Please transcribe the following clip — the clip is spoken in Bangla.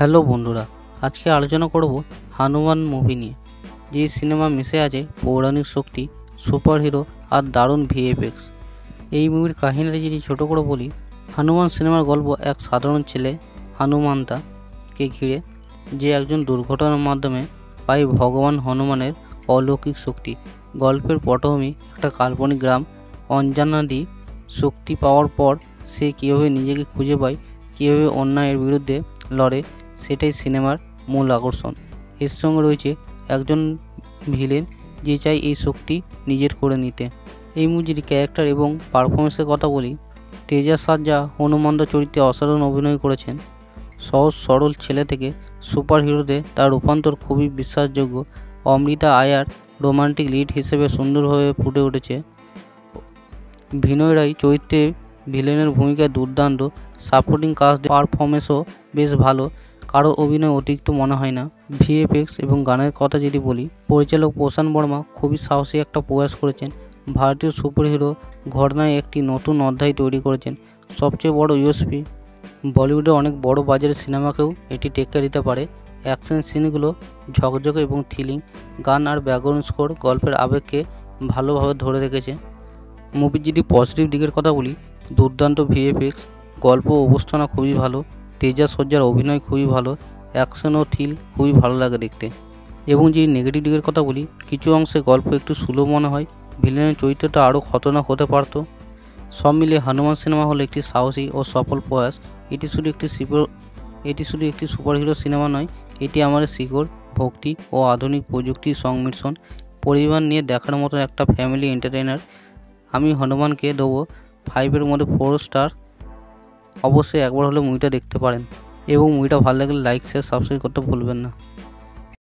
হ্যালো বন্ধুরা, আজকে আলোচনা করব হনুমান মুভি নিয়ে। যে সিনেমা মিশে আছে পৌরাণিক শক্তি, সুপারহিরো আর দারুণ ভিএফএক্স। এই মুভির কাহিনীটা যদি ছোটো করে বলি, হনুমান সিনেমার গল্প এক সাধারণ ছেলে হানুমান্তাকে ঘিরে, যে একজন দুর্ঘটনার মাধ্যমে পায় ভগবান হনুমানের অলৌকিক শক্তি। গল্পের পটভূমি একটা কাল্পনিক গ্রাম। অঞ্জনাদি শক্তি পাওয়ার পর সে কীভাবে নিজেকে খুঁজে পায়, কীভাবে অন্যায়ের বিরুদ্ধে লড়ে, সেটাই সিনেমার মূল আকর্ষণ। এর সঙ্গে রয়েছে একজন ভিলেন যে চায় এই শক্তি নিজের করে নিতে। এই মুভির ক্যারেক্টার এবং পারফরমেন্সের কথা বলি, তেজা সাজ্জা হনুমন্ত চরিত্রে অসাধারণ অভিনয় করেছেন। সহজ সরল ছেলে থেকে সুপার হিরোতে তার রূপান্তর খুবই বিশ্বাসযোগ্য। অমৃতা আয়ার রোমান্টিক লিড হিসেবে সুন্দরভাবে ফুটে উঠেছে। ভিনয় রায় চরিত্রে ভিলেনের ভূমিকা দুর্দান্ত। সাপোর্টিং কাস্ট পারফরমেন্সও বেশ ভালো, কারো অভিনয় অতিরিক্ত মনে হয় না। ভিএফএক্স এবং গানের কথা যদি বলি, পরিচালক প্রশান্ত বর্মা খুবই সাহসী একটা প্রয়াস করেছেন। ভারতীয় সুপারহিরো ঘটনায় একটি নতুন অধ্যায় তৈরি করেছেন। সবচেয়ে বড় ইউএসপি, বলিউডে অনেক বড় বাজারের সিনেমাকেও এটি টেক্কা দিতে পারে। অ্যাকশন সিনগুলো ঝকঝকে এবং থ্রিলিং, গান আর ব্যাকগ্রাউন্ড স্কোর গল্পের আবেগকে ভালোভাবে ধরে রেখেছে। মুভির যদি পজিটিভ দিকের কথা বলি, দুর্দান্ত ভিএফএক্স, গল্প অবস্থানা খুবই ভালো, তেজা সজ্জার অভিনয় খুবই ভালো, অ্যাকশন ও থ্রিল খুবই ভালো লাগে দেখতে। এবং যদি নেগেটিভ দিকের কথা বলি, কিছু অংশে গল্প একটু স্লো মনে হয়, ভিলেনের চরিত্রটা আরও খতরনাক হতে পারত। সব মিলিয়ে হনুমান সিনেমা হলো একটি সাহসী ও সফল প্রয়াস। এটি শুধু একটি সুপারহিরো সিনেমা নয়, এটি আমাদের শিকড়, ভক্তি ও আধুনিক প্রযুক্তির সংমিশ্রণ। পরিবার নিয়ে দেখার মতো একটা ফ্যামিলি এন্টারটেইনার। আমি হনুমানকে দেবো 5-এর মধ্যে 4 স্টার। অবশ্যই একবার হলে মুভিটা দেখতে পারেন এবং মুভিটা ভালো লাগলে লাইক, শেয়ার, সাবস্ক্রাইব করতে ভুলবেন না।